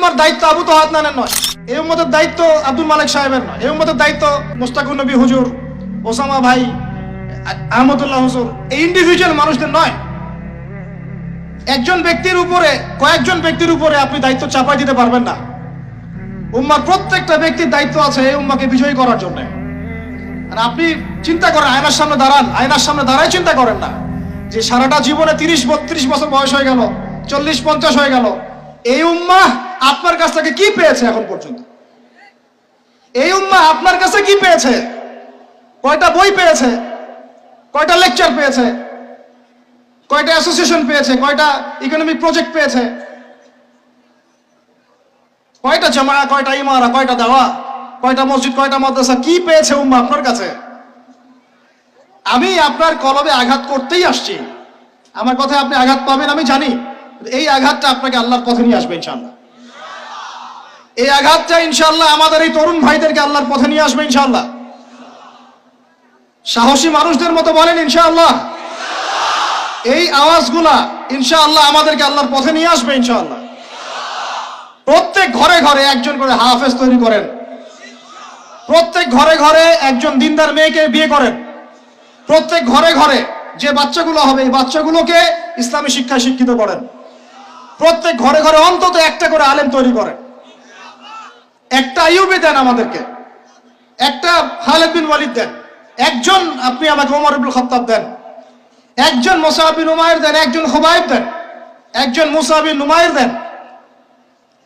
উম্মার দায়িত্ব আবু তো হাতনানের নয়, এই উম্মতের দায়িত্ব আব্দুল মালিক সাহেবের নয়, এই উম্মতের দায়িত্ব মুস্তাকুর নবী হুজুর, ওসামা ভাই, আহমদুল্লাহ হুজুর, এই ইন্ডিভিজুয়াল মানুষদের নয়। একজন ব্যক্তির উপরে, কয়েকজন ব্যক্তির উপরে আপনি দায়িত্ব চাপাই দিতে পারবেন না। উম্মার প্রত্যেকটা ব্যক্তির দায়িত্ব আছে এই উম্মাকে বিজয়ী করার জন্য। আর আপনি চিন্তা করেন, আয়নার সামনে দাঁড়ান, আয়নার সামনে দাঁড়াই চিন্তা করেন না যে সারাটা জীবনে 30-32 বছর বয়স হয়ে গেল, 40-50 হয়ে গেল, এই উম্মাহ আপনার কাছ থেকে কি পেয়েছে এখন পর্যন্ত? এই উম্মাহ আপনার কাছে কি পেয়েছে? কয়টা বই পেয়েছে, কয়টা লেকচার পেয়েছে, কয়টা অ্যাসোসিয়েশন পেয়েছে, কয়টা ইকোনমিক প্রজেক্ট পেয়েছে, কয়টা জামা, কয়টা ইমারা, কয়টা দাওয়া, কয়টা মসজিদ, কয়টা মাদ্রাসা, কি পেয়েছে উম্মাহ আপনার কাছে? আমি আপনার কলবে আঘাত করতেই আসছি, আমার কথায় আপনি আঘাত পাবেন আমি জানি। এই আঘাতটা আপনাকে আল্লাহর পথে নিয়ে আসবে ইনশাআল্লাহ। এই আঘাতটা ইনশাআল্লাহ আমাদের এই তরুণ ভাইদেরকে আল্লাহর পথে নিয়ে আসবে ইনশাআল্লাহ। সাহসী মানুষদের মতো বলেন ইনশাআল্লাহ। এই আওয়াজগুলা ইনশাআল্লাহ আমাদেরকে আল্লাহর পথে নিয়ে আসবে ইনশাআল্লাহ। প্রত্যেক ঘরে ঘরে একজন করে হাফেজ তৈরি করেন, প্রত্যেক ঘরে ঘরে একজন দিনদার মেয়েকে বিয়ে করেন, প্রত্যেক ঘরে ঘরে যে বাচ্চাগুলো হবে এই বাচ্চাগুলোকে ইসলামী শিক্ষায় শিক্ষিত করেন, প্রত্যেক ঘরে ঘরে অন্তত একটা করে আলেম তৈরি করেন। একটা আইয়ুবী দেন আমাদেরকে, একটা খালিদ বিন ওয়ালিদ দেন, একজন আপনি আমাকে ওমর ইবনুল খাত্তাব দেন, একজন মুসআব বিন উমাইর দেন, একজন খুবাইব দেন, একজন মুসা বিন নুমাইর দেন।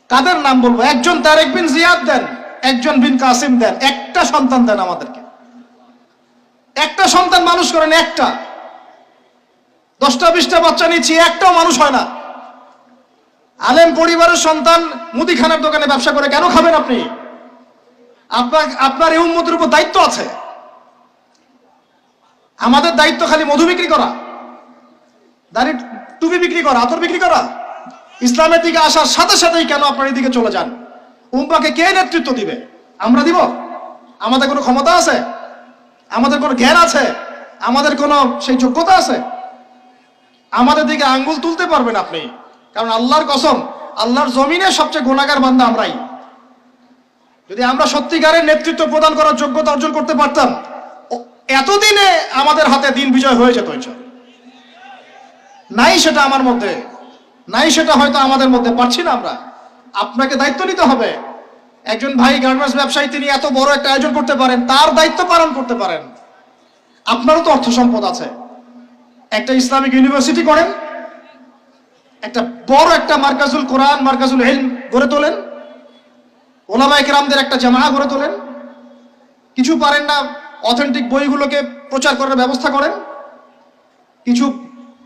কাদের নাম বলবো? একজন তারেক বিন জিয়াদ দেন, একজন বিন কাসিম দেন। একটা সন্তান দেন আমাদেরকে, একটা সন্তান মানুষ করেন। একটা 10টা-20টা বাচ্চা নিচ্ছি, একটাও মানুষ হয় না। আলেম পরিবারের সন্তান মুদিখানার দোকানে ব্যবসা করে কেন খাবেন আপনি? আপনার এই উম্মতের উপর দায়িত্ব আছে। আমাদের দায়িত্ব খালি মধু বিক্রি করা, দাড়ি টুপি বিক্রি করা, আতর বিক্রি করা? ইসলামের দিকে আসার সাথে সাথেই কেন আপনার এই দিকে চলে যান? উম্মাকে কে নেতৃত্ব দিবে? আমরা দিব? আমাদের কোনো ক্ষমতা আছে? আমাদের কোনো জ্ঞান আছে? আমাদের কোনো সেই যোগ্যতা আছে? আমাদের দিকে আঙ্গুল তুলতে পারবেন আপনি? কারণ আল্লাহর কসম, আল্লাহর জমিনে সবচেয়ে গুনাহগার বান্দা আমরাই। যদি আমরা সত্যিকারের নেতৃত্ব প্রদান করার যোগ্যতা অর্জন করতে পারতাম, এতদিনে আমাদের হাতে দিন বিজয় হয়ে যেত। নাই সেটা আমার মধ্যে, নাই সেটা হয়তো আমাদের মধ্যে, পারছি না আমরা। আপনাকে দায়িত্ব নিতে হবে। একজন ভাই গার্মেন্টস ব্যবসায়ী, তিনি এত বড় একটা আয়োজন করতে পারেন, তার দায়িত্ব পালন করতে পারেন। আপনারও তো অর্থ সম্পদ আছে, একটা ইসলামিক ইউনিভার্সিটি করেন, একটা বড় একটা মার্কাজুল কোরআন, মার্কাজুল ইলম গড়ে তোলেন, ওলামায়ে কেরামদের একটা জামাআত গড়ে তোলেন। কিছু পারেন না, অথেন্টিক বইগুলোকে প্রচার করার ব্যবস্থা করেন,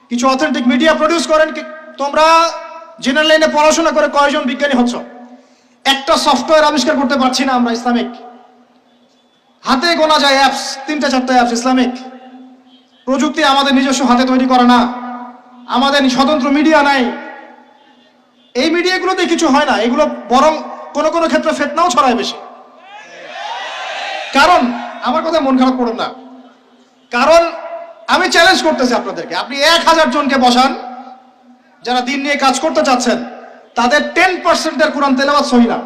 কিছু অথেন্টিক মিডিয়া প্রডিউস করেন। তোমরা জেনারেল লাইনে পড়াশোনা করে কয়জন বিজ্ঞানী হচ্ছ? একটা সফটওয়্যার আবিষ্কার করতে পারছি না আমরা ইসলামিক। হাতে গোনা যায় অ্যাপস, 3-4টা অ্যাপস ইসলামিক। প্রযুক্তি আমাদের নিজস্ব হাতে তৈরি করা না, আমাদের স্বতন্ত্র মিডিয়া নাই। এই মিডিয়াগুলোতে কিছু হয় না, এগুলো বরং কোনো কোনো ক্ষেত্রে ফিতনাও ছড়ায় বেশি। কারণ আমার কথা মন খারাপ করুন না, কারণ আমি চ্যালেঞ্জ করতেছি আপনাদেরকে, আপনি 1000 জনকে বসান যারা দিন নিয়ে কাজ করতে চাচ্ছেন, তাদের 10% কোরআন তেলাওয়াত সহি না।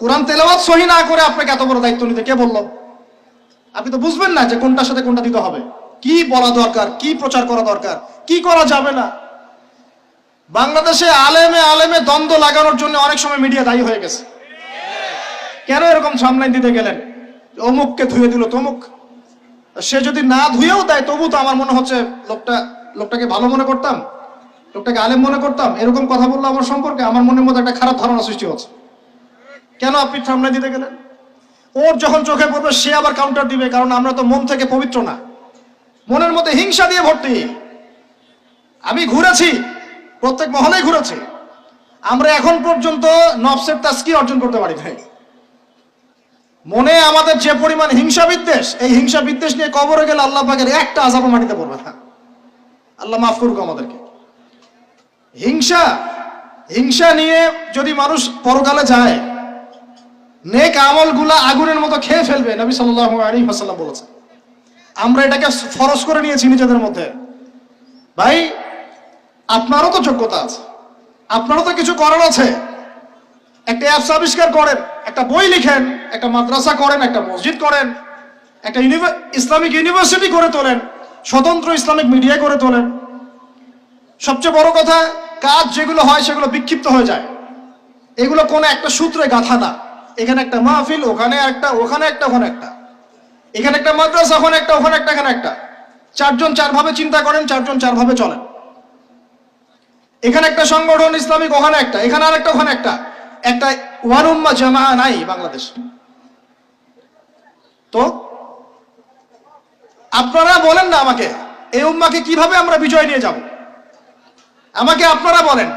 কোরআন তেলাওয়াত সহি না করে আপনাকে এত বড় দায়িত্ব নিতে কে বললো? আপনি তো বুঝবেন না যে কোনটার সাথে কোনটা দিতে হবে, কি বলা দরকার, কি প্রচার করা দরকার, কি করা যাবে না। বাংলাদেশে আলেমে আলেমে দ্বন্দ্ব লাগানোর জন্য অনেক সময় মিডিয়া দায়ী হয়ে গেছে। কেন এরকম সামলাইন দিতে গেলেন? অমুককে ধুয়ে দিল তমুক। সে যদি না ধুয়েও দেয় তবু তো আমার মনে হচ্ছে লোকটাকে ভালো মনে করতাম, লোকটাকে আলেম মনে করতাম। এরকম কথা বললো আমার সম্পর্কে, আমার মনের মধ্যে একটা খারাপ ধারণা সৃষ্টি হচ্ছে। কেন আপনি সামলাই দিতে গেলেন? ওর যখন চোখে পড়বে সে আবার কাউন্টার দিবে, কারণ আমরা তো মন থেকে পবিত্র না, মনের মধ্যে হিংসা দিয়ে ভর্তি। আমি ঘুরেছি, প্রত্যেক মহলেই ঘুরেছি, আমরা এখন পর্যন্ত নফসের তাজকিয়া অর্জন করতে পারি নাই। মনে আমাদের যে পরিমাণ হিংসা বিদ্বেষ, এই হিংসা বিদ্বেষ নিয়ে কবরে গেলে আল্লাহ পাকের একটা আযাব মাটিতে পড়বে না। আল্লাহ মাফ করুক আমাদেরকে। হিংসা নিয়ে যদি মানুষ পরকালে যায়, নেক আমলগুলা আগুনের মতো খেয়ে ফেলবে, নবী সাল্লাল্লাহু আলাইহি ওয়াসাল্লাম বলেছেন। আমরা এটাকে ফরজ করে নিয়েছি নিজেদের মধ্যে। ভাই, আপনারও তো যোগ্যতা আছে, আপনারও তো কিছু করার আছে। একটা অ্যাপস আবিষ্কার করেন, একটা বই লিখেন, একটা মাদ্রাসা করেন, একটা মসজিদ করেন, একটা ইসলামিক ইউনিভার্সিটি করে তোলেন, স্বতন্ত্র ইসলামিক মিডিয়া করে তোলেন। সবচেয়ে বড় কথা, কাজ যেগুলো হয় সেগুলো বিক্ষিপ্ত হয়ে যায়। এগুলো কোনো একটা সূত্রে গাঁথা না। এখানে একটা মাহফিল, ওখানে একটা, ওখানে একটা, ওখানে একটা, এখানে একটা মাদ্রাসা, ওখানে একটা, ওখানে একটা, এখানে একটা। চারজন চারভাবে চিন্তা করেন, চারজন চারভাবে চলেন। এখানে একটা সংগঠন ইসলামিক, ওখানে একটা, এখানে আরেকটা, ওখানে একটা। একটা ওয়ান উম্মাহ জামাআহ নাই বাংলাদেশ। তো আপনারা বলেন না আমাকে, এই উম্মাহকে কিভাবে আমরা বিজয় নিয়ে যাব? আমাকে আপনারা বলেন,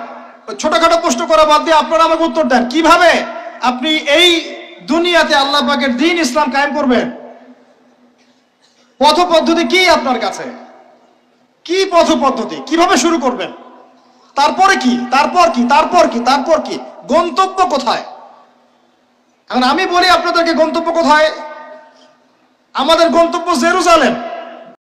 ছোটখাটো প্রশ্ন করা বাদ দিয়ে আপনারা আমাকে উত্তর দেন, কিভাবে আপনি এই দুনিয়াতে আল্লাহ পাকের দ্বীন ইসলাম কায়েম করবেন? পথ পদ্ধতি কি আপনার কাছে? কি পথ পদ্ধতি, কিভাবে শুরু করবেন? তারপরে কি, তারপর কি, তারপর কি, তারপর কি, গন্তব্য কোথায়? এখন আমি বলি আপনাদেরকে গন্তব্য কোথায়? আমাদের গন্তব্য জেরুজালেম।